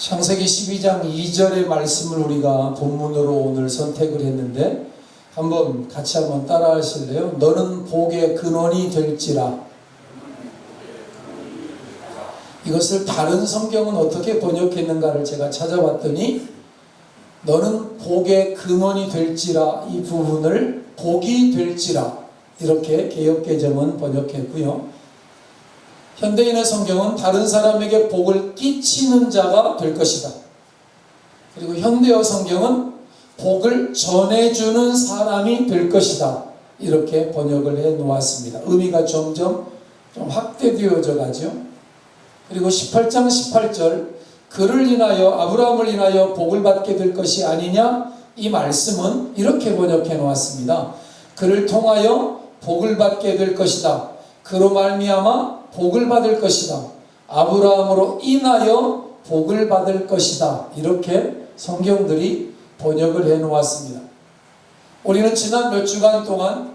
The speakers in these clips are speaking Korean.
창세기 12장 2절의 말씀을 우리가 본문으로 오늘 선택을 했는데 한번 같이 한번 따라 하실래요? 너는 복의 근원이 될지라. 이것을 다른 성경은 어떻게 번역했는가를 제가 찾아봤더니 너는 복의 근원이 될지라, 이 부분을 복이 될지라 이렇게 개역개정은 번역했고요. 현대인의 성경은 다른 사람에게 복을 끼치는 자가 될 것이다. 그리고 현대어 성경은 복을 전해주는 사람이 될 것이다. 이렇게 번역을 해 놓았습니다. 의미가 점점 좀 확대되어져 가죠. 그리고 18장 18절 그를 인하여 아브라함을 인하여 복을 받게 될 것이 아니냐, 이 말씀은 이렇게 번역해 놓았습니다. 그를 통하여 복을 받게 될 것이다. 그로 말미암아 복을 받을 것이다. 아브라함으로 인하여 복을 받을 것이다. 이렇게 성경들이 번역을 해 놓았습니다. 우리는 지난 몇 주간 동안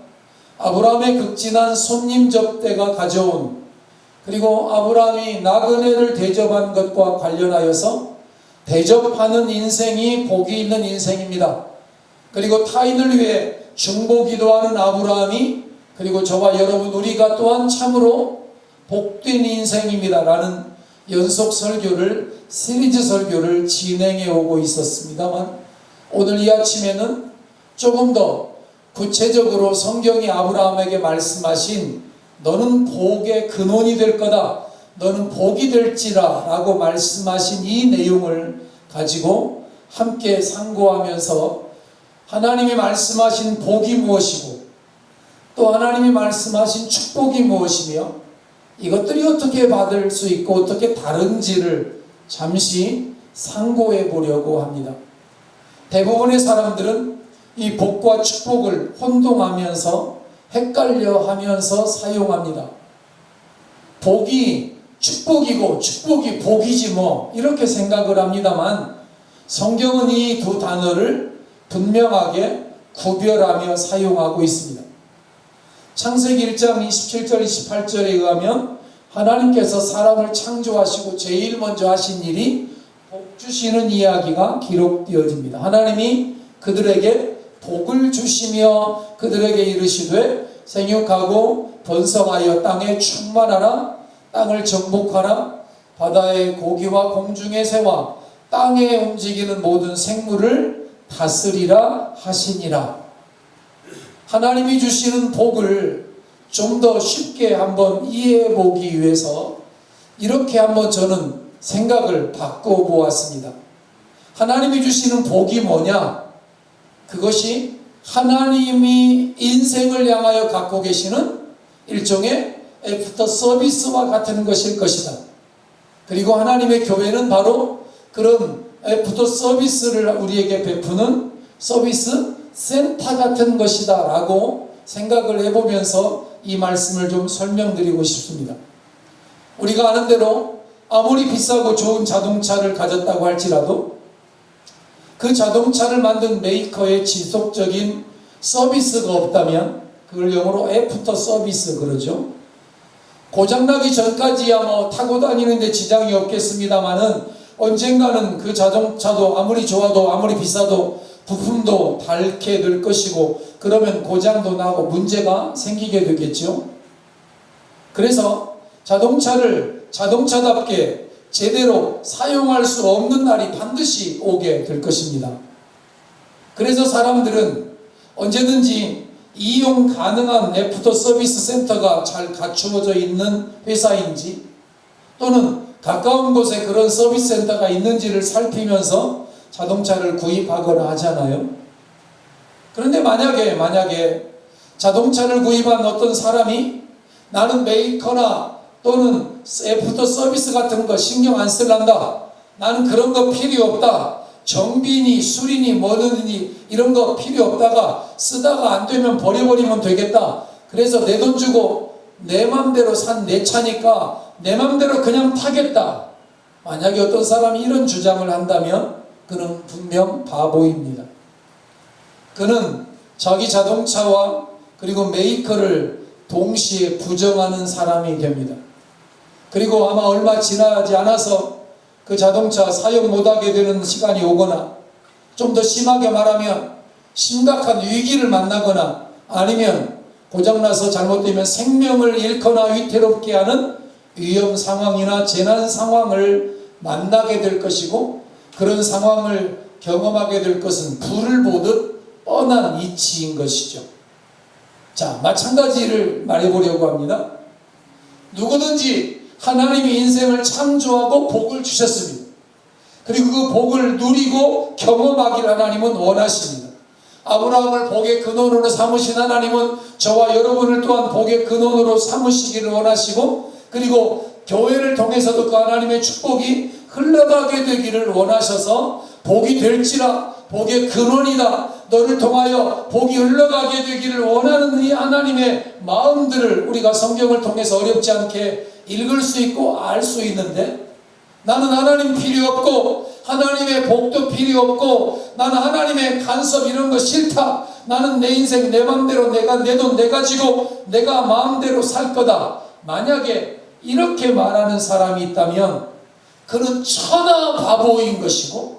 아브라함의 극진한 손님 접대가 가져온, 그리고 아브라함이 나그네를 대접한 것과 관련하여서 대접하는 인생이 복이 있는 인생입니다. 그리고 타인을 위해 중보기도하는 아브라함이, 그리고 저와 여러분 우리가 또한 참으로 복된 인생입니다 라는 연속 설교를, 시리즈 설교를 진행해 오고 있었습니다만, 오늘 이 아침에는 조금 더 구체적으로 성경이 아브라함에게 말씀하신 너는 복의 근원이 될 거다, 너는 복이 될지라 라고 말씀하신 이 내용을 가지고 함께 상고하면서 하나님이 말씀하신 복이 무엇이고 또 하나님이 말씀하신 축복이 무엇이며 이것들이 어떻게 받을 수 있고 어떻게 다른지를 잠시 상고해 보려고 합니다. 대부분의 사람들은 이 복과 축복을 혼동하면서 헷갈려 하면서 사용합니다. 복이 축복이고 축복이 복이지 뭐 이렇게 생각을 합니다만, 성경은 이 두 단어를 분명하게 구별하며 사용하고 있습니다. 창세기 1장 27절 28절에 의하면 하나님께서 사람을 창조하시고 제일 먼저 하신 일이 복 주시는 이야기가 기록되어집니다. 하나님이 그들에게 복을 주시며 그들에게 이르시되 생육하고 번성하여 땅에 충만하라, 땅을 정복하라, 바다의 고기와 공중의 새와 땅에 움직이는 모든 생물을 다스리라 하시니라. 하나님이 주시는 복을 좀 더 쉽게 한번 이해해 보기 위해서 이렇게 한번 저는 생각을 바꿔보았습니다. 하나님이 주시는 복이 뭐냐? 그것이 하나님이 인생을 향하여 갖고 계시는 일종의 애프터 서비스와 같은 것일 것이다. 그리고 하나님의 교회는 바로 그런 애프터 서비스를 우리에게 베푸는 서비스 센터 같은 것이다 라고 생각을 해보면서 이 말씀을 좀 설명드리고 싶습니다. 우리가 아는 대로 아무리 비싸고 좋은 자동차를 가졌다고 할지라도 그 자동차를 만든 메이커의 지속적인 서비스가 없다면 그걸 영어로 애프터 서비스 그러죠. 고장나기 전까지야 뭐 타고 다니는데 지장이 없겠습니다만은 언젠가는 그 자동차도 아무리 좋아도 아무리 비싸도 부품도 닳게 될 것이고, 그러면 고장도 나고 문제가 생기게 되겠죠. 그래서 자동차를 자동차답게 제대로 사용할 수 없는 날이 반드시 오게 될 것입니다. 그래서 사람들은 언제든지 이용 가능한 애프터 서비스 센터가 잘 갖추어져 있는 회사인지 또는 가까운 곳에 그런 서비스 센터가 있는지를 살피면서 자동차를 구입하거나 하잖아요. 그런데 만약에 자동차를 구입한 어떤 사람이 나는 메이커나 또는 애프터 서비스 같은 거 신경 안 쓸란다, 나는 그런 거 필요 없다, 정비니 수리니 뭐든지 이런 거 필요 없다가 쓰다가 안 되면 버려버리면 되겠다, 그래서 내 돈 주고 내 맘대로 산 내 차니까 내 맘대로 그냥 타겠다, 만약에 어떤 사람이 이런 주장을 한다면 그는 분명 바보입니다. 그는 자기 자동차와 그리고 메이커를 동시에 부정하는 사람이 됩니다. 그리고 아마 얼마 지나지 않아서 그 자동차 사용 못하게 되는 시간이 오거나, 좀 더 심하게 말하면 심각한 위기를 만나거나, 아니면 고장나서 잘못되면 생명을 잃거나 위태롭게 하는 위험 상황이나 재난 상황을 만나게 될 것이고, 그런 상황을 경험하게 될 것은 불을 보듯 뻔한 이치인 것이죠. 자, 마찬가지를 말해보려고 합니다. 누구든지 하나님이 인생을 창조하고 복을 주셨습니다. 그리고 그 복을 누리고 경험하기를 하나님은 원하십니다. 아브라함을 복의 근원으로 삼으신 하나님은 저와 여러분을 또한 복의 근원으로 삼으시기를 원하시고, 그리고 교회를 통해서도 그 하나님의 축복이 흘러가게 되기를 원하셔서 복이 될지라 복의 근원이다, 너를 통하여 복이 흘러가게 되기를 원하는 이 하나님의 마음들을 우리가 성경을 통해서 어렵지 않게 읽을 수 있고 알 수 있는데, 나는 하나님 필요 없고 하나님의 복도 필요 없고 나는 하나님의 간섭 이런 거 싫다, 나는 내 인생 내 맘대로, 내가 내 돈 내가 지고 내가 마음대로 살 거다, 만약에 이렇게 말하는 사람이 있다면 그는 천하 바보인 것이고,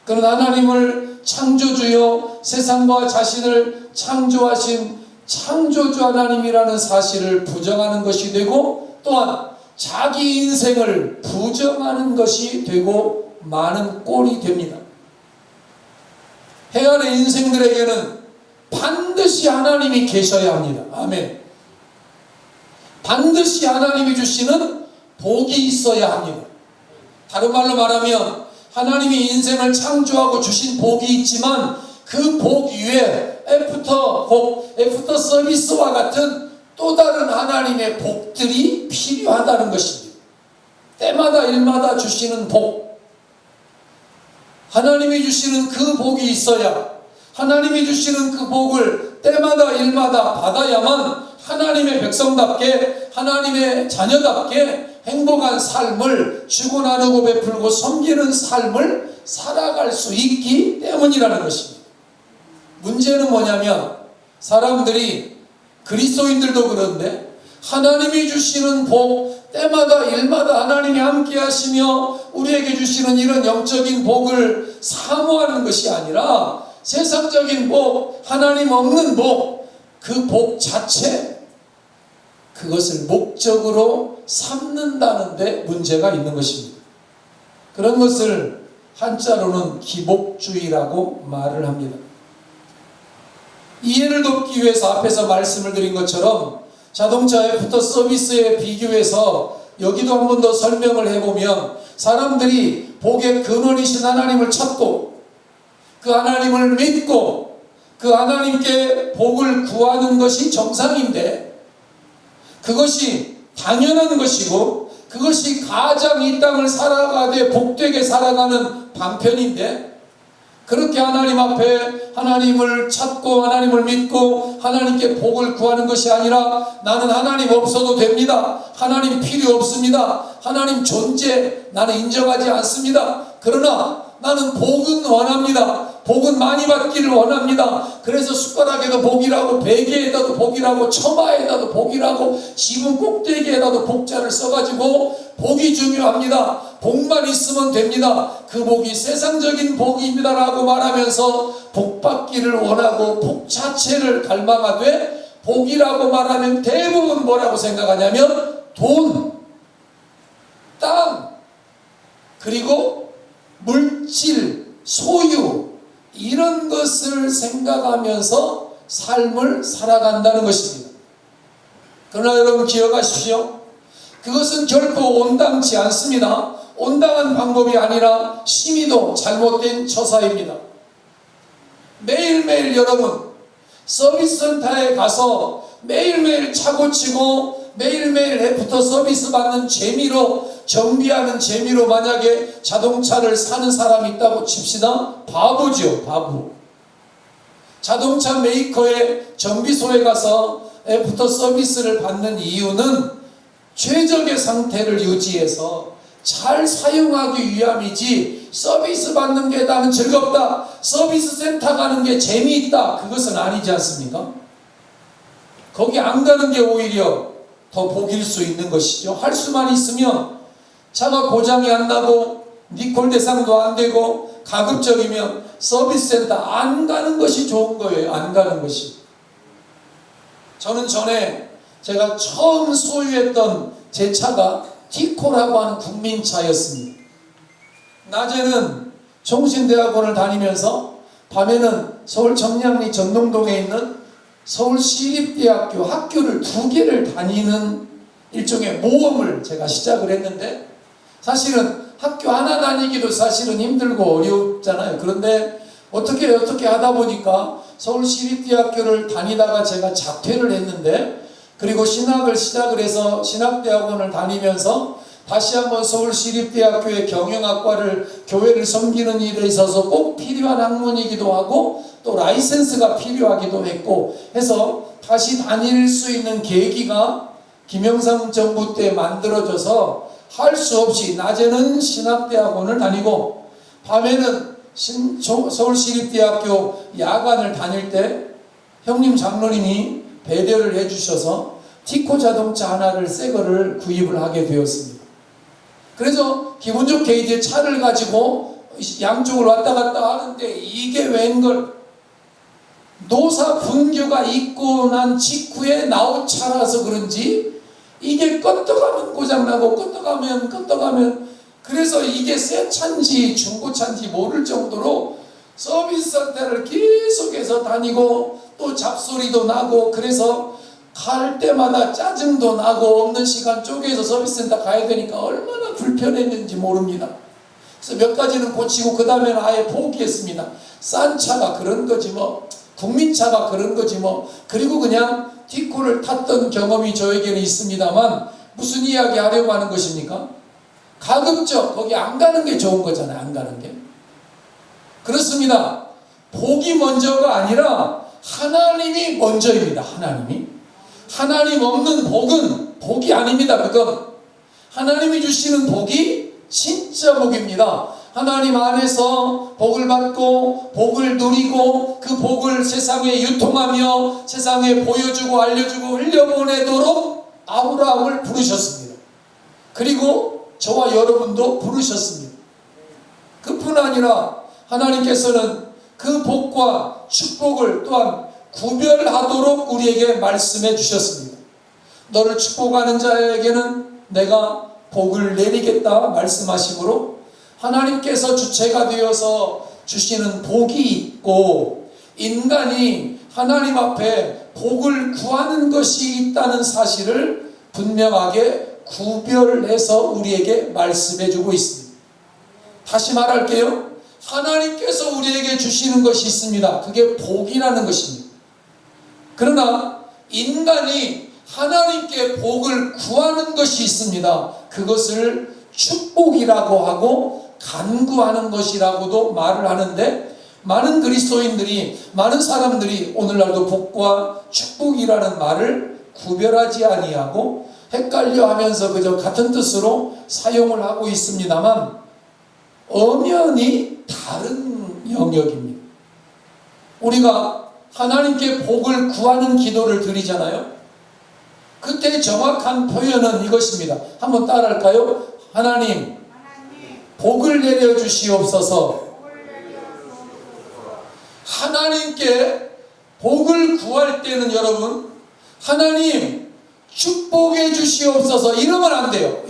그는 하나님을 창조주요 세상과 자신을 창조하신 창조주 하나님이라는 사실을 부정하는 것이 되고, 또한 자기 인생을 부정하는 것이 되고 많은 꼴이 됩니다. 해안의 인생들에게는 반드시 하나님이 계셔야 합니다. 아멘. 반드시 하나님이 주시는 복이 있어야 합니다. 다른 말로 말하면 하나님이 인생을 창조하고 주신 복이 있지만 그 복 위에 애프터 서비스와 같은 또 다른 하나님의 복들이 필요하다는 것입니다. 때마다 일마다 주시는 복, 하나님이 주시는 그 복이 있어야, 하나님이 주시는 그 복을 때마다 일마다 받아야만 하나님의 백성답게, 하나님의 자녀답게 행복한 삶을 주고 나누고 베풀고 섬기는 삶을 살아갈 수 있기 때문이라는 것입니다. 문제는 뭐냐면 사람들이, 그리스도인들도 그런데 하나님이 주시는 복, 때마다 일마다 하나님이 함께 하시며 우리에게 주시는 이런 영적인 복을 사모하는 것이 아니라 세상적인 복, 하나님 없는 복, 그 복 자체, 그것을 목적으로 삼는다는데 문제가 있는 것입니다. 그런 것을 한자로는 기복주의라고 말을 합니다. 이해를 돕기 위해서 앞에서 말씀을 드린 것처럼 자동차 애프터 서비스에 비교해서 여기도 한 번 더 설명을 해보면, 사람들이 복의 근원이신 하나님을 찾고 그 하나님을 믿고 그 하나님께 복을 구하는 것이 정상인데, 그것이 당연한 것이고 그것이 가장 이 땅을 살아가되 복되게 살아가는 방편인데, 그렇게 하나님 앞에 하나님을 찾고 하나님을 믿고 하나님께 복을 구하는 것이 아니라, 나는 하나님 없어도 됩니다, 하나님 필요 없습니다, 하나님 존재 나는 인정하지 않습니다, 그러나 나는 복은 원합니다, 복은 많이 받기를 원합니다, 그래서 숟가락에도 복이라고, 베개에다도 복이라고, 처마에다도 복이라고, 지붕 꼭대기에다도 복자를 써가지고 복이 중요합니다, 복만 있으면 됩니다, 그 복이 세상적인 복입니다 라고 말하면서 복 받기를 원하고 복 자체를 갈망하되, 복이라고 말하면 대부분 뭐라고 생각하냐면 돈, 땅, 그리고 물질, 소유, 이런 것을 생각하면서 삶을 살아간다는 것입니다. 그러나 여러분 기억하십시오. 그것은 결코 온당치 않습니다. 온당한 방법이 아니라 심히도 잘못된 처사입니다. 매일매일 여러분 서비스 센터에 가서 매일매일 차 고치고 매일매일 애프터 서비스 받는 재미로, 정비하는 재미로 만약에 자동차를 사는 사람이 있다고 칩시다. 바보죠, 바보. 자동차 메이커의 정비소에 가서 애프터 서비스를 받는 이유는 최적의 상태를 유지해서 잘 사용하기 위함이지, 서비스 받는 게 나는 즐겁다, 서비스 센터 가는 게 재미있다, 그것은 아니지 않습니까? 거기 안 가는 게 오히려 더 복일 수 있는 것이죠. 할 수만 있으면 차가 고장이 안 나고 니콜 대상도 안 되고 가급적이면 서비스 센터 안 가는 것이 좋은 거예요. 안 가는 것이. 저는 전에 제가 처음 소유했던 제 차가 티코라고 하는 국민차였습니다. 낮에는 종신대학원을 다니면서 밤에는 서울 정량리 전농동에 있는 서울시립대학교 학교를 2개를 다니는 일종의 모험을 제가 시작을 했는데, 사실은 학교 하나 다니기도 사실은 힘들고 어렵잖아요. 그런데 어떻게 하다 보니까 서울시립대학교를 다니다가 제가 자퇴를 했는데, 그리고 신학을 시작을 해서 신학대학원을 다니면서 다시 한번 서울시립대학교의 경영학과를 교회를 섬기는 일에 있어서 꼭 필요한 학문이기도 하고 또 라이센스가 필요하기도 했고 해서 다시 다닐 수 있는 계기가 김영삼 정부 때 만들어져서 할 수 없이 낮에는 신학대학원을 다니고 밤에는 서울시립대학교 야간을 다닐 때 형님 장로님이 배려를 해주셔서 티코 자동차 하나를 새 거를 구입을 하게 되었습니다. 그래서 기분 좋게 이제 차를 가지고 양쪽을 왔다 갔다 하는데, 이게 웬걸 노사 분교가 있고 난 직후에 나온 차라서 그런지 이게 껐다가면 고장나고 껐다가면 그래서 이게 새 차인지 중고차인지 모를 정도로 서비스 센터를 계속해서 다니고 또 잡소리도 나고, 그래서 갈 때마다 짜증도 나고 없는 시간 쪼개서 서비스 센터 가야 되니까 얼마나 불편했는지 모릅니다. 그래서 몇 가지는 고치고 그 다음에는 아예 포기했습니다. 싼 차가 그런 거지 뭐, 국민차가 그런 거지 뭐. 그리고 그냥 티코를 탔던 경험이 저에게는 있습니다만, 무슨 이야기 하려고 하는 것입니까? 가급적 거기 안 가는 게 좋은 거잖아요. 안 가는 게. 그렇습니다. 복이 먼저가 아니라 하나님이 먼저입니다. 하나님 없는 복은 복이 아닙니다. 그건 하나님이 주시는 복이 진짜 복입니다. 하나님 안에서 복을 받고 복을 누리고 그 복을 세상에 유통하며 세상에 보여주고 알려주고 흘려보내도록 아브라함을 부르셨습니다. 그리고 저와 여러분도 부르셨습니다. 그뿐 아니라 하나님께서는 그 복과 축복을 또한 구별하도록 우리에게 말씀해 주셨습니다. 너를 축복하는 자에게는 내가 복을 내리겠다 말씀하시므로, 하나님께서 주체가 되어서 주시는 복이 있고 인간이 하나님 앞에 복을 구하는 것이 있다는 사실을 분명하게 구별해서 우리에게 말씀해 주고 있습니다. 다시 말할게요. 하나님께서 우리에게 주시는 것이 있습니다. 그게 복이라는 것입니다. 그러나 인간이 하나님께 복을 구하는 것이 있습니다. 그것을 축복이라고 하고 간구하는 것이라고도 말을 하는데, 많은 그리스도인들이, 많은 사람들이 오늘날도 복과 축복이라는 말을 구별하지 아니하고 헷갈려 하면서 그저 같은 뜻으로 사용을 하고 있습니다만 엄연히 다른 영역입니다. 우리가 하나님께 복을 구하는 기도를 드리잖아요. 그때 정확한 표현은 이것입니다. 한번 따라할까요? 하나님, 복을 내려주시옵소서. 하나님께 복을 구할 때는 여러분, 하나님 축복해 주시옵소서 이러면 안 돼요.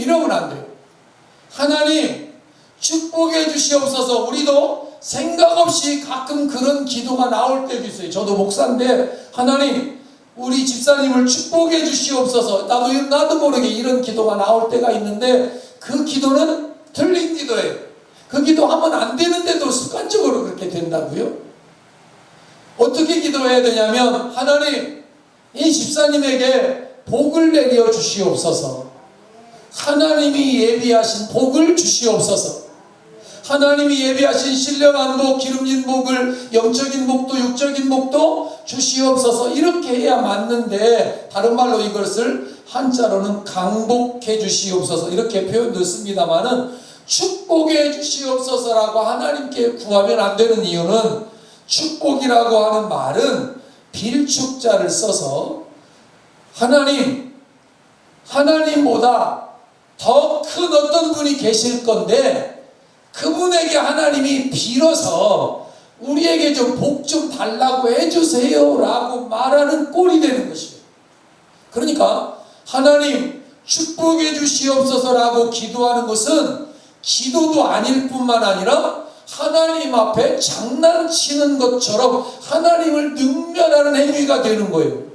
하나님 축복해 주시옵소서. 우리도 생각 없이 가끔 그런 기도가 나올 때도 있어요. 저도 목사인데 하나님 우리 집사님을 축복해 주시옵소서. 나도 모르게 이런 기도가 나올 때가 있는데, 그 기도는 틀린 기도예요. 그 기도하면 안 되는데도 습관적으로 그렇게 된다고요. 어떻게 기도해야 되냐면, 하나님 이 집사님에게 복을 내려 주시옵소서. 하나님이 예비하신 복을 주시옵소서. 하나님이 예비하신 신령한 복, 기름진 복을, 영적인 복도 육적인 복도 주시옵소서. 이렇게 해야 맞는데, 다른 말로 이것을 한자로는 강복해 주시옵소서 이렇게 표현 넣습니다만은, 축복해 주시옵소서라고 하나님께 구하면 안 되는 이유는, 축복이라고 하는 말은 빌축자를 써서 하나님보다 더 큰 어떤 분이 계실 건데 그분에게 하나님이 빌어서 우리에게 좀 복 좀 달라고 해주세요 라고 말하는 꼴이 되는 것이에요. 그러니까 하나님 축복해 주시옵소서라고 기도하는 것은 기도도 아닐 뿐만 아니라 하나님 앞에 장난치는 것처럼 하나님을 능멸하는 행위가 되는 거예요.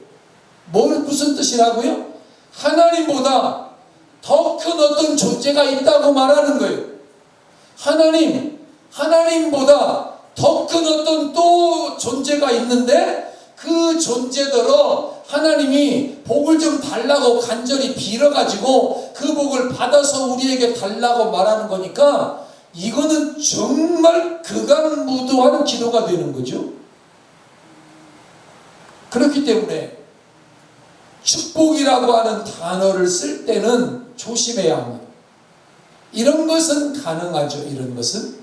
무슨 뜻이라고요? 하나님보다 더 큰 어떤 존재가 있다고 말하는 거예요. 하나님보다 더 큰 어떤 또 존재가 있는데 그 존재더러 하나님이 복을 좀 달라고 간절히 빌어가지고 그 복을 받아서 우리에게 달라고 말하는 거니까 이거는 정말 극악무도한 기도가 되는 거죠. 그렇기 때문에 축복이라고 하는 단어를 쓸 때는 조심해야 합니다. 이런 것은 가능하죠. 이런 것은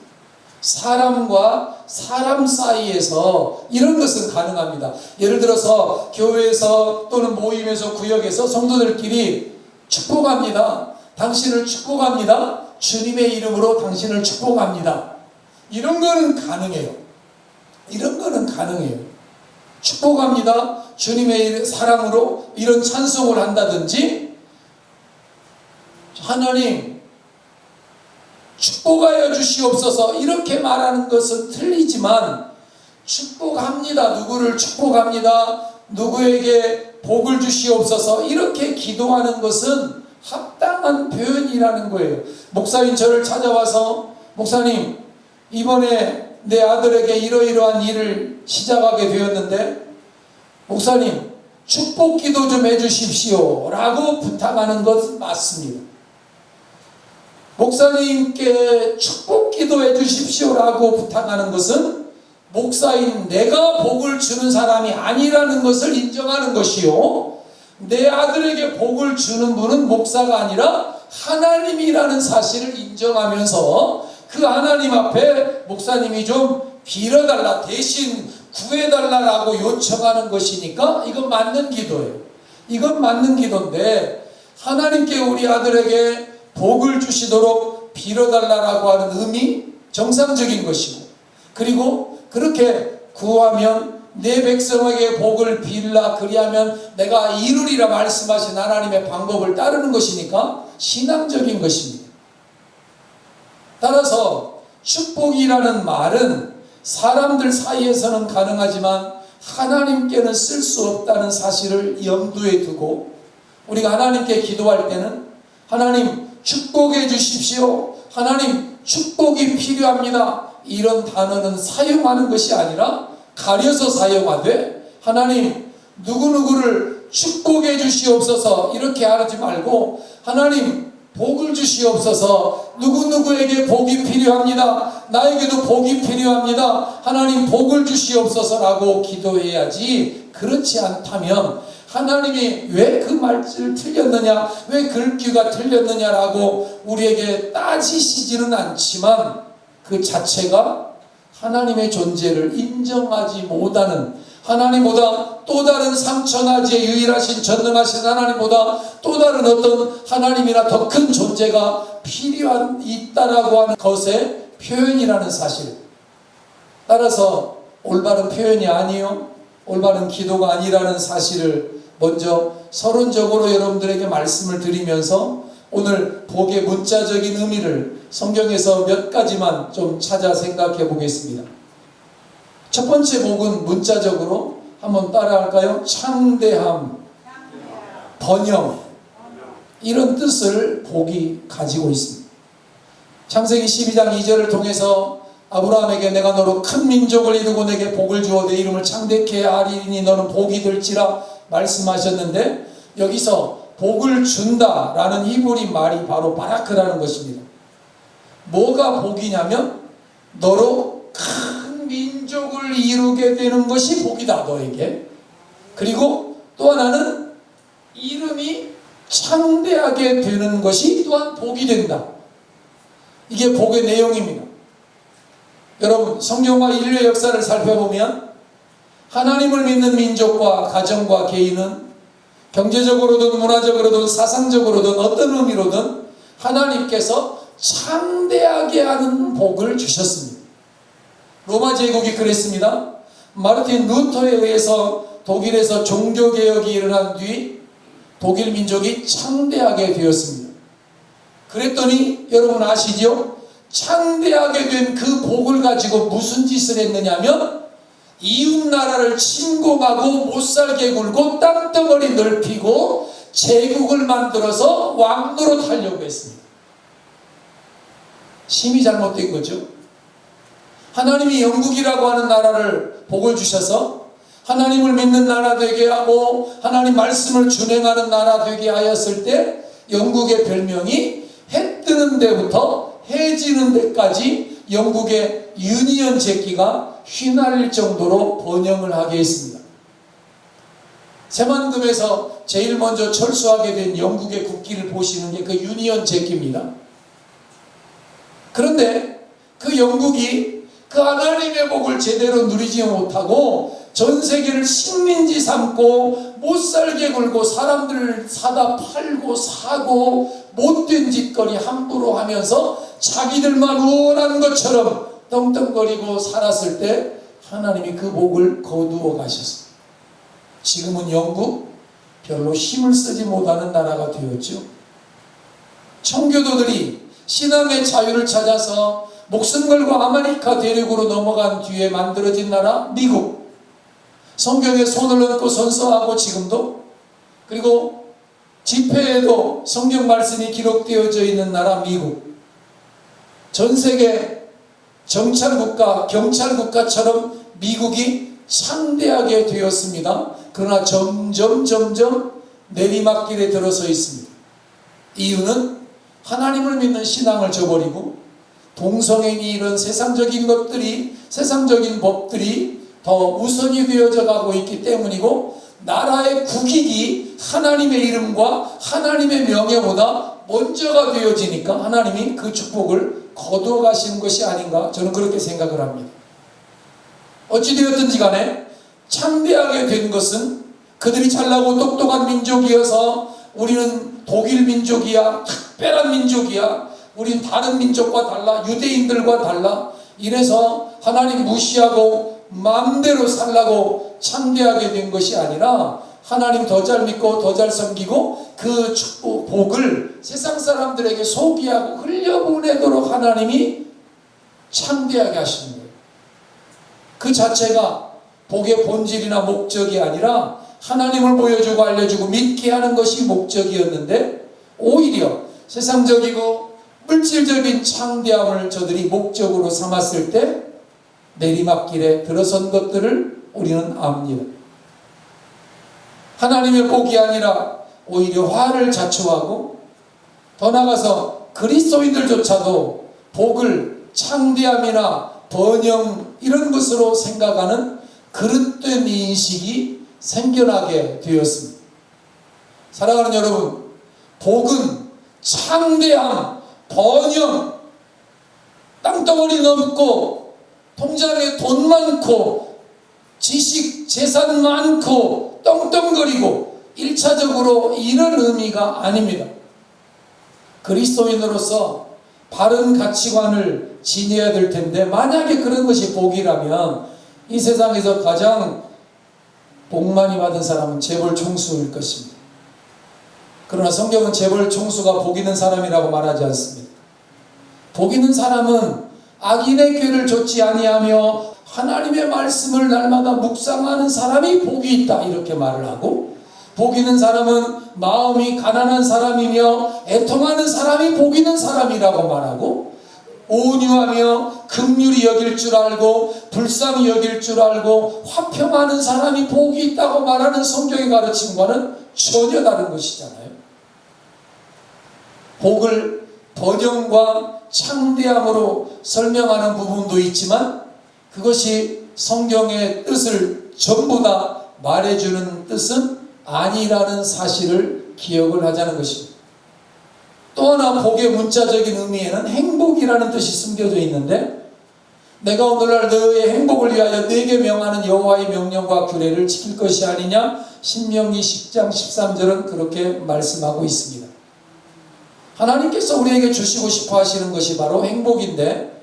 사람과 사람 사이에서 이런 것은 가능합니다. 예를 들어서 교회에서 또는 모임에서 구역에서 성도들끼리 축복합니다. 당신을 축복합니다. 주님의 이름으로 당신을 축복합니다. 이런 거는 가능해요. 이런 거는 가능해요. 축복합니다. 주님의 사랑으로 이런 찬송을 한다든지 하나님 축복하여 주시옵소서 이렇게 말하는 것은 틀리지만 축복합니다. 누구를 축복합니다. 누구에게 복을 주시옵소서 이렇게 기도하는 것은 합당한 표현이라는 거예요. 목사님 저를 찾아와서 목사님 이번에 내 아들에게 이러이러한 일을 시작하게 되었는데 목사님 축복 기도 좀 해주십시오 라고 부탁하는 것은 맞습니다. 목사님께 축복 기도해 주십시오라고 부탁하는 것은 목사인 내가 복을 주는 사람이 아니라는 것을 인정하는 것이요, 내 아들에게 복을 주는 분은 목사가 아니라 하나님이라는 사실을 인정하면서 그 하나님 앞에 목사님이 좀 빌어달라, 대신 구해달라라고 요청하는 것이니까 이건 맞는 기도예요. 이건 맞는 기도인데 하나님께 우리 아들에게 복을 주시도록 빌어달라고 하는 의미 정상적인 것이고, 그리고 그렇게 구하면 내 백성에게 복을 빌라 그리하면 내가 이루리라 말씀하신 하나님의 방법을 따르는 것이니까 신앙적인 것입니다. 따라서 축복이라는 말은 사람들 사이에서는 가능하지만 하나님께는 쓸 수 없다는 사실을 염두에 두고 우리가 하나님께 기도할 때는 하나님 축복해 주십시오, 하나님 축복이 필요합니다, 이런 단어는 사용하는 것이 아니라 가려서 사용하되 하나님 누구누구를 축복해 주시옵소서 이렇게 하지 말고 하나님 복을 주시옵소서, 누구누구에게 복이 필요합니다, 나에게도 복이 필요합니다, 하나님 복을 주시옵소서라고 기도해야지, 그렇지 않다면 하나님이 왜 그 말을 틀렸느냐, 왜 글귀가 틀렸느냐라고 우리에게 따지시지는 않지만 그 자체가 하나님의 존재를 인정하지 못하는, 하나님보다 또 다른 삼천하지의 유일하신 전능하신 하나님보다 또 다른 어떤 하나님이나 더 큰 존재가 있다라고 하는 것의 표현이라는 사실. 따라서 올바른 표현이 아니요, 올바른 기도가 아니라는 사실을 먼저 서론적으로 여러분들에게 말씀을 드리면서 오늘 복의 문자적인 의미를 성경에서 몇 가지만 좀 찾아 생각해 보겠습니다. 첫 번째 복은 문자적으로 한번 따라할까요? 창대함, 번영, 이런 뜻을 복이 가지고 있습니다. 창세기 12장 2절을 통해서 아브라함에게 내가 너로 큰 민족을 이루고 내게 복을 주어 내 이름을 창대케 하리니 너는 복이 될지라 말씀하셨는데, 여기서 복을 준다라는 히브리 말이 바로 바라크라는 것입니다. 뭐가 복이냐면 너로 큰 민족을 이루게 되는 것이 복이다, 너에게. 그리고 또 하나는 이름이 창대하게 되는 것이 또한 복이 된다. 이게 복의 내용입니다. 여러분, 성경과 인류의 역사를 살펴보면 하나님을 믿는 민족과 가정과 개인은 경제적으로든 문화적으로든 사상적으로든 어떤 의미로든 하나님께서 창대하게 하는 복을 주셨습니다. 로마 제국이 그랬습니다. 마르틴 루터에 의해서 독일에서 종교개혁이 일어난 뒤 독일 민족이 창대하게 되었습니다. 그랬더니 여러분 아시죠? 창대하게 된 그 복을 가지고 무슨 짓을 했느냐면 이웃나라를 침공하고 못살게 굴고 땅덩어리 넓히고 제국을 만들어서 왕노로 타려고 했습니다. 심히 잘못된 거죠. 하나님이 영국이라고 하는 나라를 복을 주셔서 하나님을 믿는 나라 되게 하고 하나님 말씀을 준행하는 나라 되게 하였을 때 영국의 별명이 해 뜨는 데부터 해 지는 데까지 영국의 유니언 잭기가 휘날릴 정도로 번영을 하게 했습니다. 새만금에서 제일 먼저 철수하게 된 영국의 국기를 보시는 게 그 유니언 잭기입니다. 그런데 그 영국이 그 하나님의 복을 제대로 누리지 못하고 전 세계를 식민지 삼고 못살게 굴고 사람들을 사다 팔고 사고 못된 짓거리 함부로 하면서 자기들만 원하는 것처럼 떵떵거리고 살았을 때 하나님이 그 복을 거두어 가셨습니다. 지금은 영국 별로 힘을 쓰지 못하는 나라가 되었죠. 청교도들이 신앙의 자유를 찾아서 목숨 걸고 아메리카 대륙으로 넘어간 뒤에 만들어진 나라 미국, 성경에 손을 얹고 선서하고 지금도, 그리고 집회에도 성경 말씀이 기록되어져 있는 나라 미국, 전 세계 정찰국가, 경찰국가처럼 미국이 창대하게 되었습니다. 그러나 점점 내리막길에 들어서 있습니다. 이유는 하나님을 믿는 신앙을 저버리고 동성애니 이런 세상적인 것들이, 세상적인 법들이 더 우선이 되어져 가고 있기 때문이고, 나라의 국익이 하나님의 이름과 하나님의 명예보다 먼저가 되어지니까 하나님이 그 축복을 거두어 가시는 것이 아닌가, 저는 그렇게 생각을 합니다. 어찌되었든지 간에 창대하게 된 것은 그들이 잘나고 똑똑한 민족이어서 우리는 독일 민족이야, 특별한 민족이야, 우린 다른 민족과 달라, 유대인들과 달라, 이래서 하나님 무시하고 마음대로 살라고 창대하게 된 것이 아니라 하나님 더 잘 믿고 더 잘 섬기고 그 축복, 복을 세상 사람들에게 소비하고 흘려보내도록 하나님이 창대하게 하시는 거예요. 그 자체가 복의 본질이나 목적이 아니라 하나님을 보여주고 알려주고 믿게 하는 것이 목적이었는데, 오히려 세상적이고 물질적인 창대함을 저들이 목적으로 삼았을 때 내리막길에 들어선 것들을 우리는 압니다. 하나님의 복이 아니라 오히려 화를 자초하고, 더 나아가서 그리스도인들조차도 복을 창대함이나 번영 이런 것으로 생각하는 그릇된 인식이 생겨나게 되었습니다. 사랑하는 여러분, 복은 창대함, 번영, 땅덩어리 넘고 통장에 돈 많고 지식, 재산 많고 떵떵거리고 1차적으로 이런 의미가 아닙니다. 그리스도인으로서 바른 가치관을 지녀야 될 텐데, 만약에 그런 것이 복이라면 이 세상에서 가장 복 많이 받은 사람은 재벌 총수일 것입니다. 그러나 성경은 재벌 총수가 복 있는 사람이라고 말하지 않습니다. 복 있는 사람은 악인의 꾀를 좇지 아니하며 하나님의 말씀을 날마다 묵상하는 사람이 복이 있다, 이렇게 말을 하고, 복 있는 사람은 마음이 가난한 사람이며 애통하는 사람이 복 있는 사람이라고 말하고, 온유하며 긍휼히 여길 줄 알고 불쌍히 여길 줄 알고 화평하는 사람이 복이 있다고 말하는 성경의 가르침과는 전혀 다른 것이잖아요. 복을 번영과 창대함으로 설명하는 부분도 있지만, 그것이 성경의 뜻을 전부 다 말해주는 뜻은 아니라는 사실을 기억을 하자는 것입니다. 또 하나 복의 문자적인 의미에는 행복이라는 뜻이 숨겨져 있는데, 내가 오늘날 너의 행복을 위하여 네게 명하는 여호와의 명령과 규례를 지킬 것이 아니냐, 신명기 10장 13절은 그렇게 말씀하고 있습니다. 하나님께서 우리에게 주시고 싶어 하시는 것이 바로 행복인데,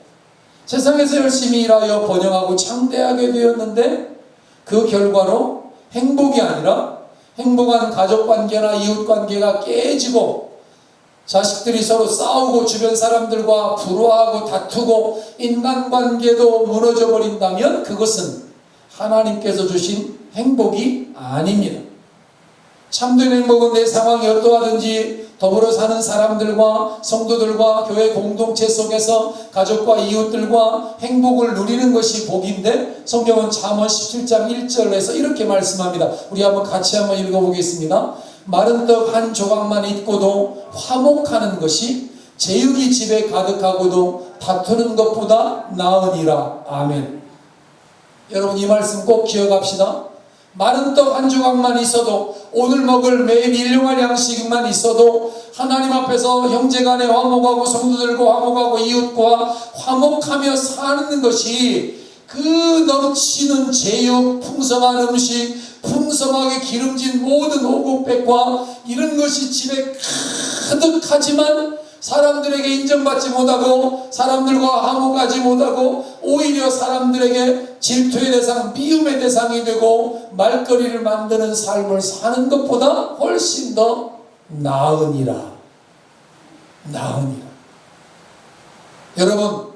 세상에서 열심히 일하여 번영하고 창대하게 되었는데 그 결과로 행복이 아니라 행복한 가족관계나 이웃관계가 깨지고 자식들이 서로 싸우고 주변 사람들과 불화하고 다투고 인간관계도 무너져 버린다면 그것은 하나님께서 주신 행복이 아닙니다. 참된 행복은 내 상황이 어떠하든지 더불어 사는 사람들과 성도들과 교회 공동체 속에서 가족과 이웃들과 행복을 누리는 것이 복인데, 성경은 잠언 17장 1절에서 이렇게 말씀합니다. 우리 같이 한번 읽어보겠습니다. 마른 떡 한 조각만 있고도 화목하는 것이 제육이 집에 가득하고도 다투는 것보다 나으니라. 아멘. 여러분, 이 말씀 꼭 기억합시다. 마른 떡 한 조각만 있어도, 오늘 먹을 매일 일용할 양식만 있어도 하나님 앞에서 형제간에 화목하고 성도들과 화목하고 이웃과 화목하며 사는 것이, 그 넘치는 제육, 풍성한 음식, 풍성하게 기름진 모든 오곡백과 이런 것이 집에 가득하지만 사람들에게 인정받지 못하고 사람들과 화목하지 못하고 오히려 사람들에게 질투의 대상, 미움의 대상이 되고 말거리를 만드는 삶을 사는 것보다 훨씬 더 나으니라. 여러분,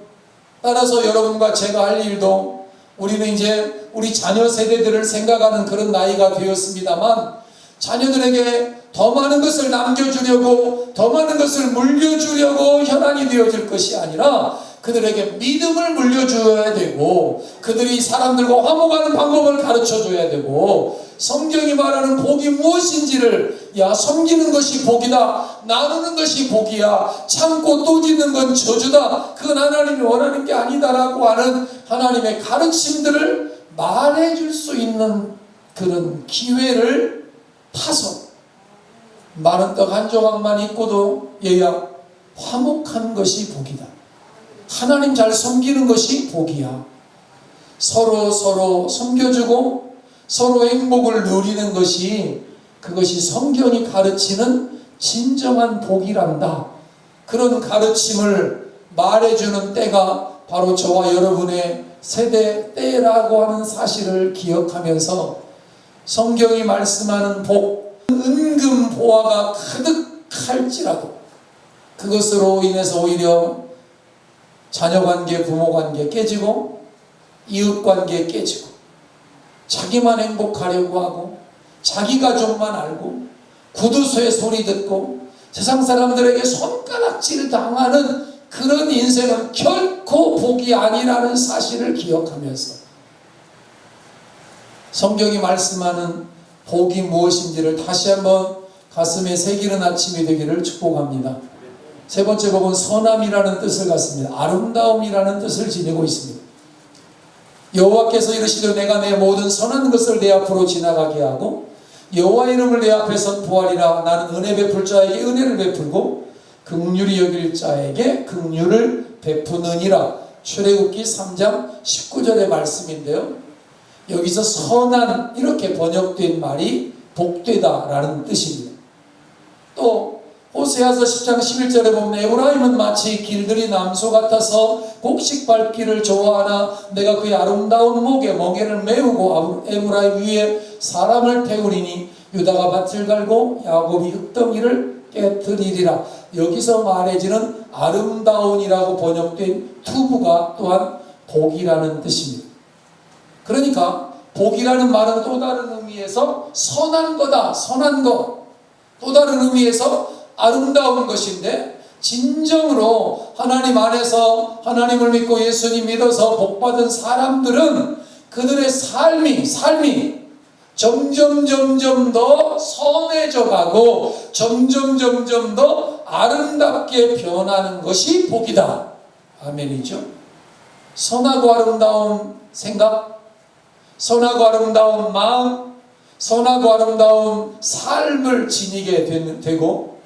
따라서 여러분과 제가 할 일도, 우리는 이제 우리 자녀 세대들을 생각하는 그런 나이가 되었습니다만, 자녀들에게 더 많은 것을 남겨주려고, 더 많은 것을 물려주려고 현안이 되어질 것이 아니라 그들에게 믿음을 물려줘야 되고, 그들이 사람들과 화목하는 방법을 가르쳐줘야 되고, 성경이 말하는 복이 무엇인지를, 섬기는 것이 복이다, 나누는 것이 복이야, 참고 또 짓는 건 저주다, 그건 하나님이 원하는 게 아니다라고 하는 하나님의 가르침들을 말해줄 수 있는 그런 기회를 타서, 마른 떡 한 조각만 있고도 얘야 화목한 것이 복이다, 하나님 잘 섬기는 것이 복이야, 서로 섬겨주고 서로 행복을 누리는 것이, 그것이 성경이 가르치는 진정한 복이란다. 그런 가르침을 말해주는 때가 바로 저와 여러분의 세대 때라고 하는 사실을 기억하면서, 성경이 말씀하는 복, 은금 보화가 가득할지라도 그것으로 인해서 오히려 자녀관계, 부모관계 깨지고 이웃관계 깨지고 자기만 행복하려고 하고 자기 가족만 알고 구두쇠 소리 듣고 세상 사람들에게 손가락질 당하는 그런 인생은 결코 복이 아니라는 사실을 기억하면서, 성경이 말씀하는 복이 무엇인지를 다시 한번 가슴에 새기는 아침이 되기를 축복합니다. 세 번째 복은 선함이라는 뜻을 갖습니다. 아름다움이라는 뜻을 지니고 있습니다. 여호와께서 이르시되 내가 내 모든 선한 것을 내 앞으로 지나가게 하고 여호와 이름을 내 앞에 선포하리라. 나는 은혜 베풀 자에게 은혜를 베풀고 긍휼히 여길 자에게 긍휼을 베푸느니라. 출애굽기 3장 19절의 말씀인데요, 여기서 선한 이렇게 번역된 말이 복되다라는 뜻입니다. 또 호세아서 10장 11절에 보면 에브라임은 마치 길들이 남소 같아서 곡식 밟기를 좋아하나 내가 그의 아름다운 목에 멍에를 메우고 에브라임 위에 사람을 태우리니 유다가 밭을 갈고 야곱이 흙덩이를 깨뜨리리라. 여기서 말해지는 아름다운이라고 번역된 투부가 또한 복이라는 뜻입니다. 그러니까 복이라는 말은 또 다른 의미에서 선한 거다, 선한 것, 또 다른 의미에서 아름다운 것인데, 진정으로 하나님 안에서 하나님을 믿고 예수님 믿어서 복받은 사람들은 그들의 삶이 점점 더 선해져 가고 점점 더 아름답게 변하는 것이 복이다. 아멘이죠. 선하고 아름다운 생각, 선하고 아름다운 마음, 선하고 아름다운 삶을 지니게 되고,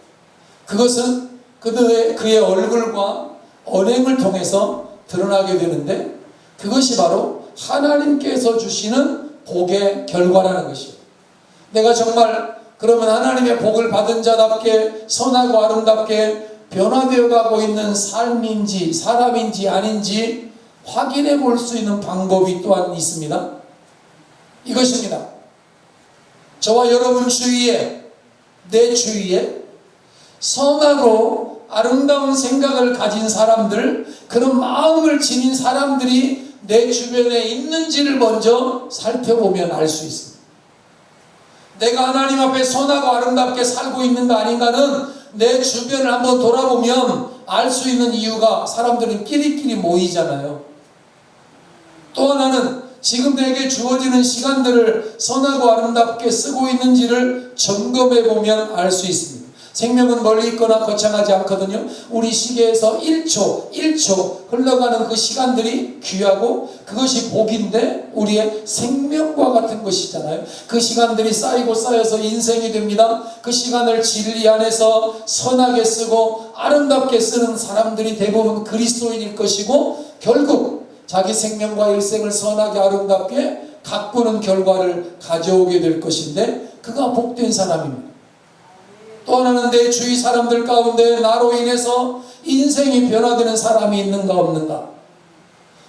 그것은 그의 얼굴과 언행을 통해서 드러나게 되는데, 그것이 바로 하나님께서 주시는 복의 결과라는 것이에요. 내가 정말 그러면 하나님의 복을 받은 자답게 선하고 아름답게 변화되어 가고 있는 삶인지 사람인지 아닌지 확인해 볼 수 있는 방법이 또한 있습니다. 이것입니다. 저와 여러분 주위에, 내 주위에 선하고 아름다운 생각을 가진 사람들, 그런 마음을 지닌 사람들이 내 주변에 있는지를 먼저 살펴보면 알 수 있습니다. 내가 하나님 앞에 선하고 아름답게 살고 있는가 아닌가는 내 주변을 한번 돌아보면 알 수 있는 이유가, 사람들은 끼리끼리 모이잖아요. 또 하나는 지금 내게 주어지는 시간들을 선하고 아름답게 쓰고 있는지를 점검해 보면 알 수 있습니다. 생명은 멀리 있거나 거창하지 않거든요. 우리 시계에서 1초 흘러가는 그 시간들이 귀하고 그것이 복인데 우리의 생명과 같은 것이잖아요. 그 시간들이 쌓이고 쌓여서 인생이 됩니다. 그 시간을 진리 안에서 선하게 쓰고 아름답게 쓰는 사람들이 대부분 그리스도인일 것이고, 결국 자기 생명과 일생을 선하게 아름답게 가꾸는 결과를 가져오게 될 것인데, 그가 복된 사람입니다. 또 하나는 내 주위 사람들 가운데 나로 인해서 인생이 변화되는 사람이 있는가 없는가.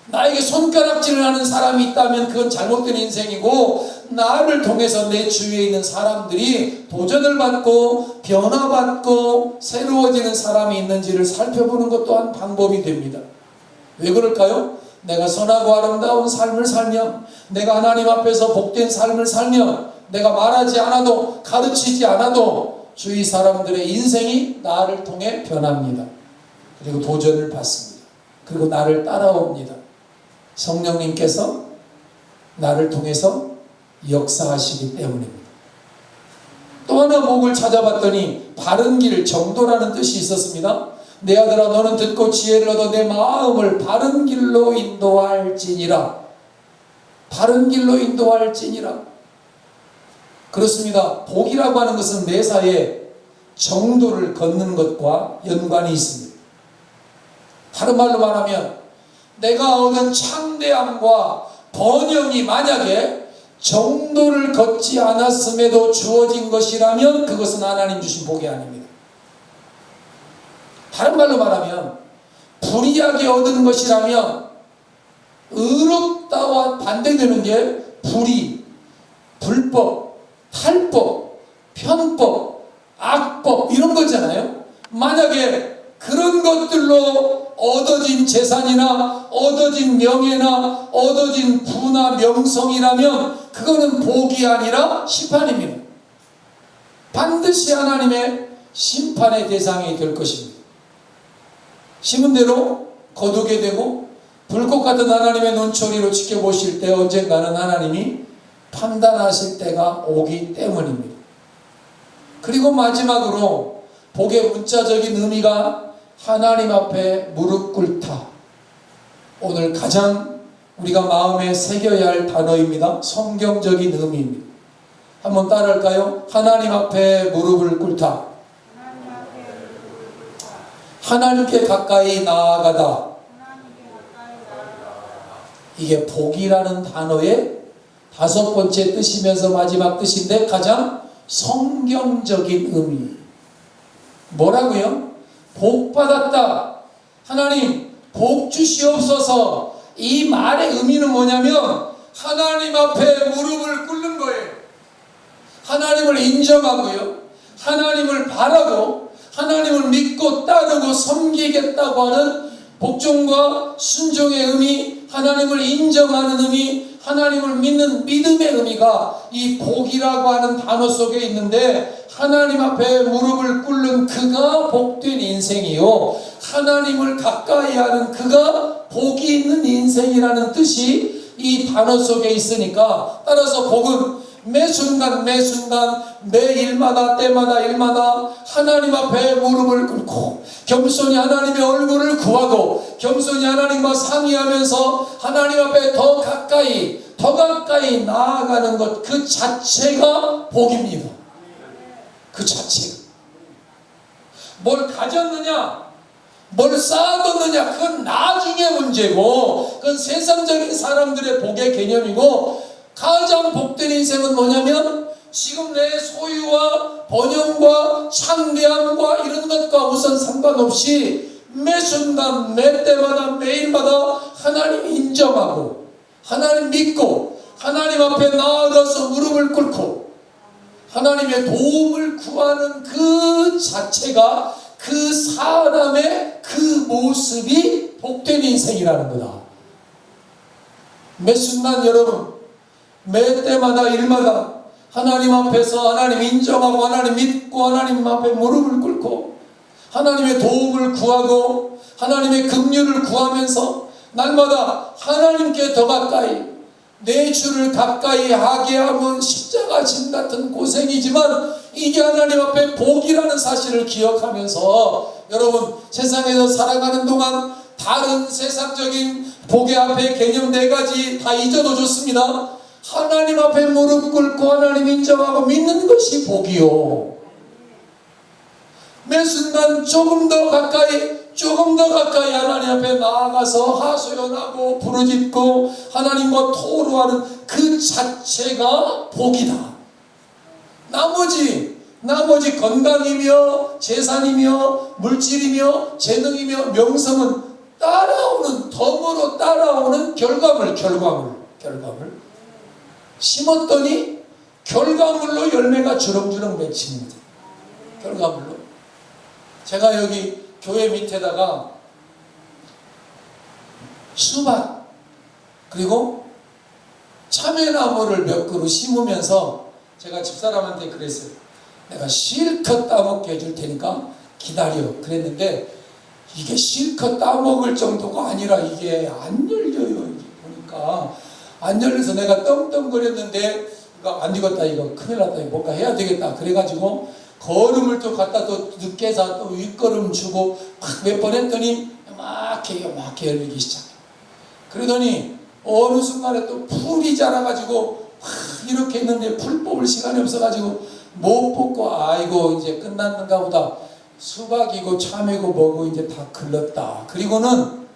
나에게 손가락질을 하는 사람이 있다면 그건 잘못된 인생이고, 나를 통해서 내 주위에 있는 사람들이 도전을 받고 변화받고 새로워지는 사람이 있는지를 살펴보는 것 또한 방법이 됩니다. 왜 그럴까요? 내가 선하고 아름다운 삶을 살면, 내가 하나님 앞에서 복된 삶을 살면, 내가 말하지 않아도 가르치지 않아도 주위 사람들의 인생이 나를 통해 변합니다. 그리고 도전을 받습니다. 그리고 나를 따라옵니다. 성령님께서 나를 통해서 역사하시기 때문입니다. 또 하나 목을 찾아봤더니 바른 길, 정도라는 뜻이 있었습니다. 내 아들아, 너는 듣고 지혜를 얻어 내 마음을 바른 길로 인도할지니라. 바른 길로 인도할지니라. 그렇습니다. 복이라고 하는 것은 매사에 정도를 걷는 것과 연관이 있습니다. 다른 말로 말하면 내가 얻은 창대함과 번영이 만약에 정도를 걷지 않았음에도 주어진 것이라면 그것은 하나님 주신 복이 아닙니다. 다른 말로 말하면 불의하게 얻은 것이라면, 의롭다와 반대되는 게 불의, 불법, 탈법, 편법, 악법 이런 거잖아요. 만약에 그런 것들로 얻어진 재산이나 얻어진 명예나 얻어진 부나 명성이라면 그거는 복이 아니라 심판입니다. 반드시 하나님의 심판의 대상이 될 것입니다. 심은 대로 거두게 되고, 불꽃 같은 하나님의 눈초리로 지켜보실 때 언젠가는 하나님이 판단하실 때가 오기 때문입니다. 그리고 마지막으로 복의 문자적인 의미가 하나님 앞에 무릎 꿇다. 오늘 가장 우리가 마음에 새겨야 할 단어입니다. 성경적인 의미입니다. 한번 따라할까요? 하나님 앞에 무릎을 꿇다. 하나님께 가까이 나아가다. 이게 복이라는 단어의 5번째 뜻이면서 마지막 뜻인데 가장 성경적인 의미. 뭐라고요? 복 받았다. 하나님 복 주시옵소서. 이 말의 의미는 뭐냐면 하나님 앞에 무릎을 꿇는 거예요. 하나님을 인정하고요, 하나님을 바라고 하나님을 믿고 따르고 섬기겠다고 하는 복종과 순종의 의미, 하나님을 인정하는 의미, 하나님을 믿는 믿음의 의미가 이 복이라고 하는 단어 속에 있는데, 하나님 앞에 무릎을 꿇는 그가 복된 인생이요, 하나님을 가까이 하는 그가 복이 있는 인생이라는 뜻이 이 단어 속에 있으니까, 따라서 복은 매 순간 매 순간 매 일마다 때마다 일마다 하나님 앞에 무릎을 꿇고 겸손히 하나님의 얼굴을 구하고 겸손히 하나님과 상의하면서 하나님 앞에 더 가까이 나아가는 것, 그 자체가 복입니다. 그 자체가. 뭘 가졌느냐, 뭘 쌓아뒀느냐, 그건 나중의 문제고, 그건 세상적인 사람들의 복의 개념이고, 가장 복된 인생은 뭐냐면 지금 내 소유와 번영과 창대함과 이런 것과 우선 상관없이 매 순간 매 때마다 매일마다 하나님 인정하고 하나님 믿고 하나님 앞에 나아가서 무릎을 꿇고 하나님의 도움을 구하는 그 자체가 그 사람의 그 모습이 복된 인생이라는 거다. 매 순간 여러분, 매 때마다 일마다 하나님 앞에서 하나님 인정하고 하나님 믿고 하나님 앞에 무릎을 꿇고 하나님의 도움을 구하고 하나님의 긍휼을 구하면서 날마다 하나님께 더 가까이 내 주를 가까이 하게 하면 십자가 짐 같은 고생이지만 이게 하나님 앞에 복이라는 사실을 기억하면서 여러분 세상에서 살아가는 동안 다른 세상적인 복의 앞에 개념 4가지 다 잊어도 좋습니다. 하나님 앞에 무릎 꿇고 하나님 인정하고 믿는 것이 복이요. 매 순간 조금 더 가까이 하나님 앞에 나아가서 하소연하고 부르짖고 하나님과 토로하는 그 자체가 복이다. 나머지 건강이며 재산이며 물질이며 재능이며 명성은 덤으로 따라오는 결과물. 심었더니 결과물로 열매가 주렁주렁 맺히는 거죠. 결과물로. 제가 여기 교회 밑에다가 수박 그리고 참외나무를 몇 그루 심으면서 제가 집사람한테 그랬어요. 내가 실컷 따먹게 해줄 테니까 기다려. 그랬는데 이게 실컷 따먹을 정도가 아니라 이게 안 열려요. 이게 보니까 안 열려서 내가 떵떵거렸는데 이거 안 익었다, 이거 큰일 났다, 이거 뭔가 해야 되겠다. 그래가지고 거름을 또 갖다 또 늦게 사 또 윗거름 주고 막 몇 번 했더니 요만하게 열리기 시작해. 그러더니 어느 순간에 또 풀이 자라가지고 막 이렇게 했는데 풀 뽑을 시간이 없어가지고 못 뽑고 아이고 이제 끝났는가 보다. 수박이고 참외고 뭐고 이제 다 글렀다. 그리고는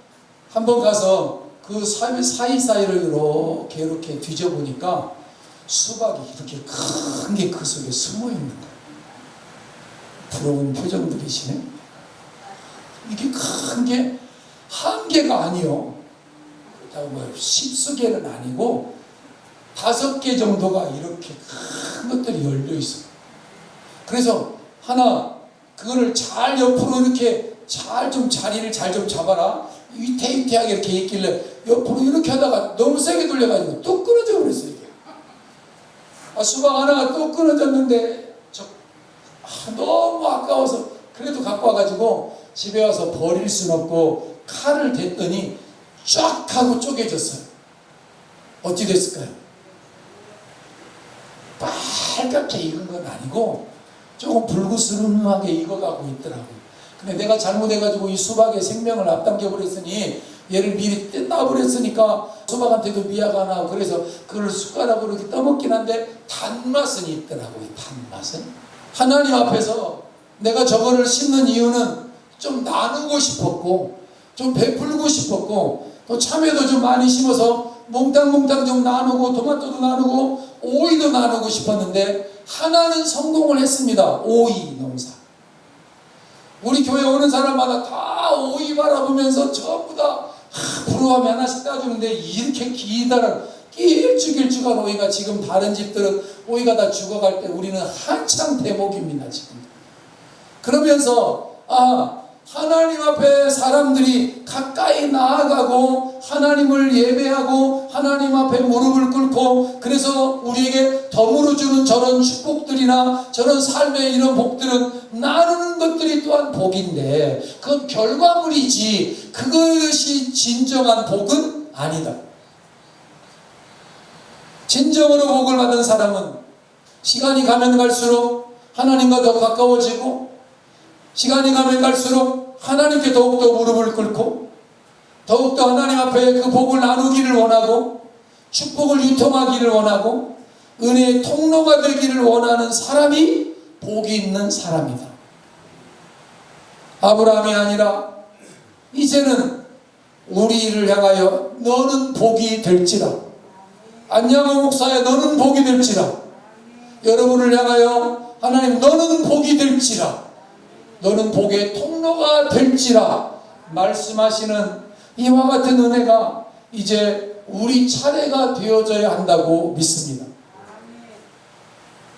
한번 가서 그 사이사이를 이렇게 뒤져보니까 수박이 이렇게 큰 게 그 속에 숨어 있는 거예요. 부러운 표정들이시네. 이게 큰 게 한 개가 아니요. 그렇다고 뭐 10수개는 아니고 5개 정도가 이렇게 큰 것들이 열려 있어요. 그래서 그거를 잘 옆으로 이렇게 자리를 잘 좀 잡아라. 위태위태하게 이렇게 있길래 옆으로 이렇게 하다가 너무 세게 돌려가지고 또 끊어져 버렸어요. 이게. 수박 하나가 또 끊어졌는데 너무 아까워서 그래도 갖고 와가지고 집에 와서 버릴 순 없고 칼을 댔더니 쫙 하고 쪼개졌어요. 어찌 됐을까요? 빨갛게 익은 건 아니고 조금 불그스름하게 익어가고 있더라고요. 근데 내가 잘못해가지고 이 수박의 생명을 앞당겨 버렸으니 얘를 미리 따버렸으니까 수박한테도 미화가 나고 그래서 그걸 숟가락으로 이렇게 떠먹긴 한데 단맛은 있더라고요. 단맛은. 하나님 앞에서 내가 저거를 심는 이유는 좀 나누고 싶었고 좀 베풀고 싶었고 또 참외도 좀 많이 심어서 몽땅몽땅 좀 나누고 토마토도 나누고 오이도 나누고 싶었는데 하나는 성공을 했습니다. 오이 농사. 우리 교회 오는 사람마다 다 오이 바라보면서 전부 다 부러워하며 하나씩 따주는데 이렇게 기다란 길쭉길쭉한 오이가 지금 다른 집들은 오이가 다 죽어갈 때 우리는 한창 대목입니다. 지금. 그러면서 하나님 앞에 사람들이 가까이 나아가고 하나님을 예배하고 하나님 앞에 무릎을 꿇고 그래서 우리에게 덤으로 주는 저런 축복들이나 저런 삶의 이런 복들은 나누는 것들이 또한 복인데 그건 결과물이지 그것이 진정한 복은 아니다. 진정으로 복을 받은 사람은 시간이 가면 갈수록 하나님과 더 가까워지고 시간이 가면 갈수록 하나님께 더욱더 무릎을 꿇고 더욱더 하나님 앞에 그 복을 나누기를 원하고 축복을 유통하기를 원하고 은혜의 통로가 되기를 원하는 사람이 복이 있는 사람이다. 아브라함이 아니라 이제는 우리를 향하여 너는 복이 될지라 안양호 목사의 너는 복이 될지라 여러분을 향하여 하나님 너는 복이 될지라, 너는 복의 통로가 될지라 말씀하시는 이와 같은 은혜가 이제 우리 차례가 되어져야 한다고 믿습니다.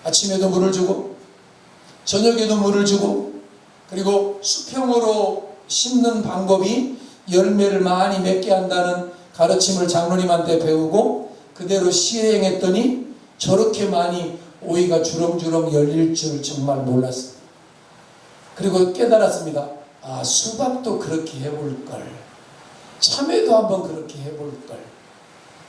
아침에도 물을 주고 저녁에도 물을 주고, 그리고 수평으로 심는 방법이 열매를 많이 맺게 한다는 가르침을 장로님한테 배우고 그대로 시행했더니 저렇게 많이 오이가 주렁주렁 열릴 줄 정말 몰랐어요. 그리고 깨달았습니다. 아, 수박도 그렇게 해볼 걸, 참외도 한번 그렇게 해볼 걸.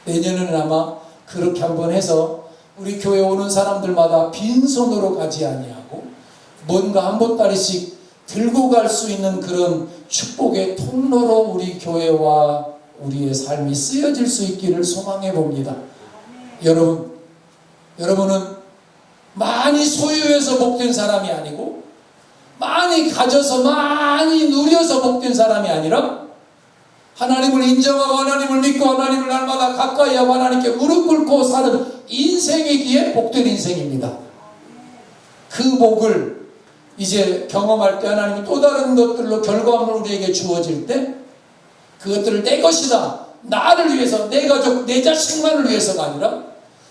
내년에는 아마 그렇게 한번 해서 우리 교회 오는 사람들마다 빈손으로 가지 아니하고 뭔가 한 보따리씩 들고 갈 수 있는 그런 축복의 통로로 우리 교회와 우리의 삶이 쓰여질 수 있기를 소망해 봅니다. 여러분은 많이 소유해서 복된 사람이 아니고 많이 가져서 많이 누려서 복된 사람이 아니라 하나님을 인정하고 하나님을 믿고 하나님을 날마다 가까이 하고 하나님께 무릎 꿇고 사는 인생이기에 복된 인생입니다. 그 복을 이제 경험할 때 하나님이 또 다른 것들로 결과물 우리에게 주어질 때 그것들을 내 것이다, 나를 위해서, 내 가족, 내 자식만을 위해서가 아니라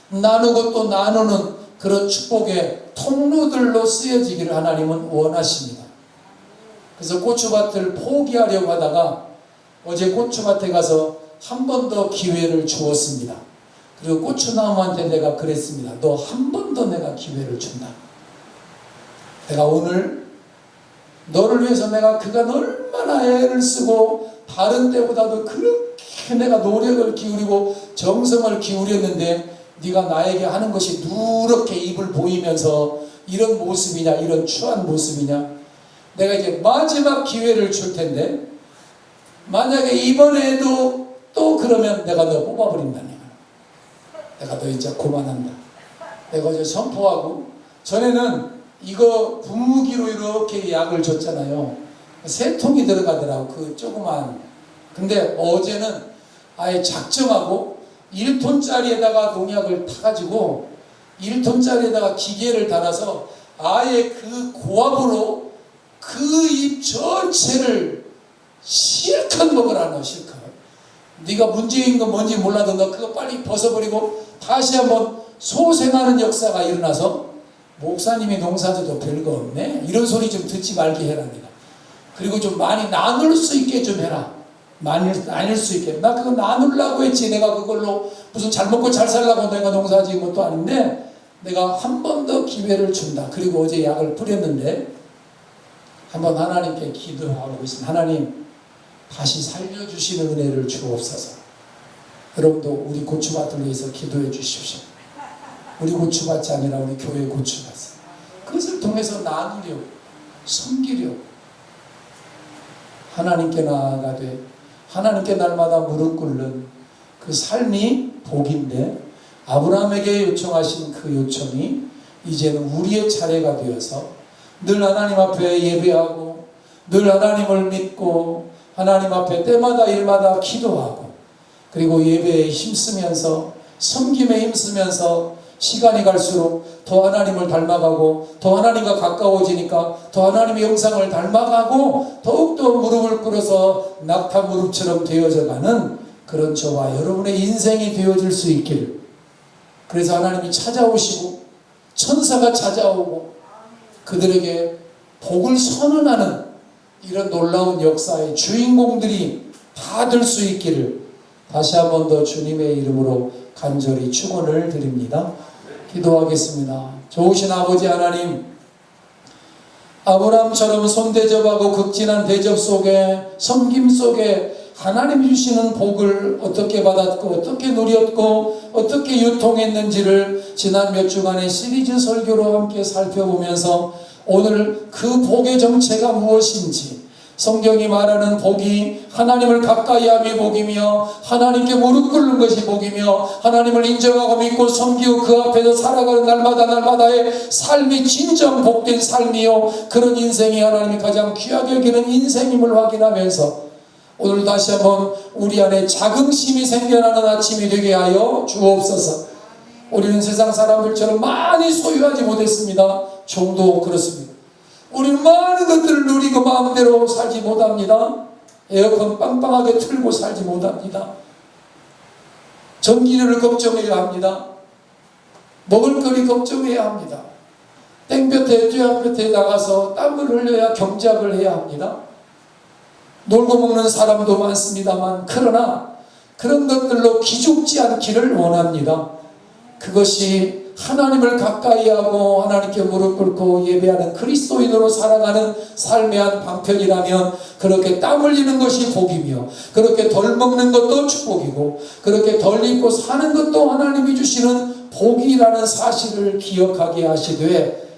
나누고 또 나누는 그런 축복의 통로들로 쓰여지기를 하나님은 원하십니다. 그래서 고추밭을 포기하려고 하다가 어제 고추밭에 가서 한 번 더 기회를 주었습니다. 그리고 고추나무한테 내가 그랬습니다. 너 한 번 더 내가 기회를 준다. 내가 오늘 너를 위해서 내가 그간 얼마나 애를 쓰고 다른 때보다도 그렇게 내가 노력을 기울이고 정성을 기울였는데 네가 나에게 하는 것이 누렇게 입을 보이면서 이런 모습이냐, 이런 추한 모습이냐. 내가 이제 마지막 기회를 줄 텐데 만약에 이번에도 또 그러면 내가 너 뽑아버린다. 내가 너 이제 그만한다. 내가 어제 선포하고, 전에는 이거 분무기로 이렇게 약을 줬잖아요. 3통이 들어가더라고, 그 조그만. 근데 어제는 아예 작정하고 1톤짜리에다가 농약을 타가지고 1톤짜리에다가 기계를 달아서 아예 그 고압으로 그 잎 전체를 실컷 먹으라. 너 실컷. 네가 문제인 건 뭔지 몰라도 너 그거 빨리 벗어버리고 다시 한번 소생하는 역사가 일어나서 목사님이 농사져도 별거 없네, 이런 소리 좀 듣지 말게 해라. 네가 그리고 좀 많이 나눌 수 있게 좀 해라. 많이 나눌 수 있게. 나 그거 나누려고 했지. 내가 그걸로 무슨 잘 먹고 잘 살라고 내가 농사 지은 것도 아닌데 내가 한 번 더 기회를 준다. 그리고 어제 약을 뿌렸는데 한번 하나님께 기도하고 있습니다. 하나님, 다시 살려주시는 은혜를 주옵소서. 여러분도 우리 고추밭을 위해서 기도해 주십시오. 우리 고추밭이 아니라 우리 교회 고추밭. 그것을 통해서 나누려고, 섬기려고, 하나님께 나아가되 하나님께 날마다 무릎 꿇는 그 삶이 복인데, 아브라함에게 요청하신 그 요청이 이제는 우리의 차례가 되어서 늘 하나님 앞에 예배하고 늘 하나님을 믿고 하나님 앞에 때마다 일마다 기도하고 그리고 예배에 힘쓰면서 섬김에 힘쓰면서 시간이 갈수록 더 하나님을 닮아가고 더 하나님과 가까워지니까 더 하나님의 형상을 닮아가고 더욱더 무릎을 꿇어서 낙타 무릎처럼 되어져가는 그런 저와 여러분의 인생이 되어질 수 있기를. 그래서 하나님이 찾아오시고 천사가 찾아오고 그들에게 복을 선언하는 이런 놀라운 역사의 주인공들이 다 될 수 있기를 다시 한 번 더 주님의 이름으로 간절히 축원을 드립니다. 기도하겠습니다. 좋으신 아버지 하나님, 아브라함처럼 손대접하고 극진한 대접 속에 섬김 속에 하나님이 주시는 복을 어떻게 받았고 어떻게 누렸고 어떻게 유통했는지를 지난 몇 주간의 시리즈 설교로 함께 살펴보면서 오늘 그 복의 정체가 무엇인지, 성경이 말하는 복이 하나님을 가까이함이 복이며 하나님께 무릎 꿇는 것이 복이며 하나님을 인정하고 믿고 섬기고 그 앞에서 살아가는 날마다의 삶이 진정 복된 삶이요, 그런 인생이 하나님이 가장 귀하게 여기는 인생임을 확인하면서 오늘 다시 한번 우리 안에 자긍심이 생겨나는 아침이 되게 하여 주옵소서. 우리는 세상 사람들처럼 많이 소유하지 못했습니다. 종도 그렇습니다. 우리는 많은 것들을 누리고 마음대로 살지 못합니다. 에어컨 빵빵하게 틀고 살지 못합니다. 전기료를 걱정해야 합니다. 먹을거리 걱정해야 합니다. 땡볕에 쬐한볕에 나가서 땀을 흘려야 경작을 해야 합니다. 놀고 먹는 사람도 많습니다만 그러나 그런 것들로 기죽지 않기를 원합니다. 그것이 하나님을 가까이 하고 하나님께 무릎 꿇고 예배하는 그리스도인으로 살아가는 삶의 한 방편이라면 그렇게 땀 흘리는 것이 복이며 그렇게 덜 먹는 것도 축복이고 그렇게 덜 입고 사는 것도 하나님이 주시는 복이라는 사실을 기억하게 하시되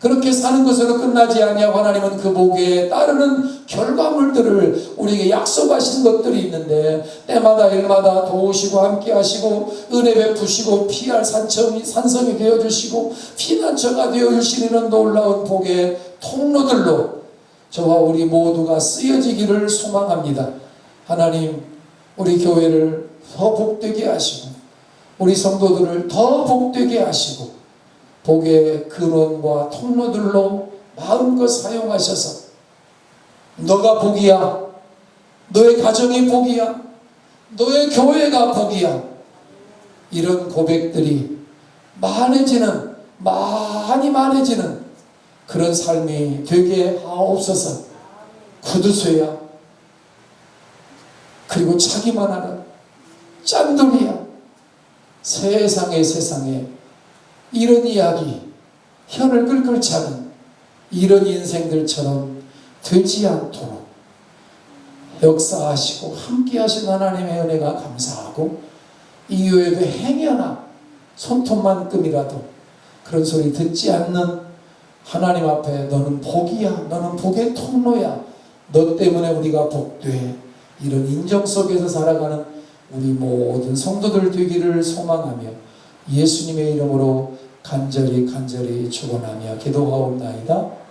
그렇게 사는 것으로 끝나지 아니하고 하나님은 그 복에 따르는 결과물들을 우리에게 약속하신 것들이 있는데 때마다 일마다 도우시고 함께 하시고 은혜 베푸시고 피할 산성이 되어주시고 피난처가 되어주시는 놀라운 복의 통로들로 저와 우리 모두가 쓰여지기를 소망합니다. 하나님 우리 교회를 더 복되게 하시고 우리 성도들을 더 복되게 하시고 복의 근원과 통로들로 마음껏 사용하셔서 너가 복이야, 너의 가정이 복이야, 너의 교회가 복이야, 이런 고백들이 많이 많아지는 그런 삶이 되게 하옵소서. 구두쇠야, 그리고 자기만 하는 짠돌이야, 세상에 이런 이야기, 혀를 끌끌 차는 이런 인생들처럼 되지 않도록 역사하시고 함께 하신 하나님의 은혜가 감사하고 이후에도 행여나 손톱만큼이라도 그런 소리 듣지 않는 하나님 앞에 너는 복이야, 너는 복의 통로야, 너 때문에 우리가 복돼, 이런 인정 속에서 살아가는 우리 모든 성도들 되기를 소망하며 예수님의 이름으로 간절히 축원하며 기도하옵나이다.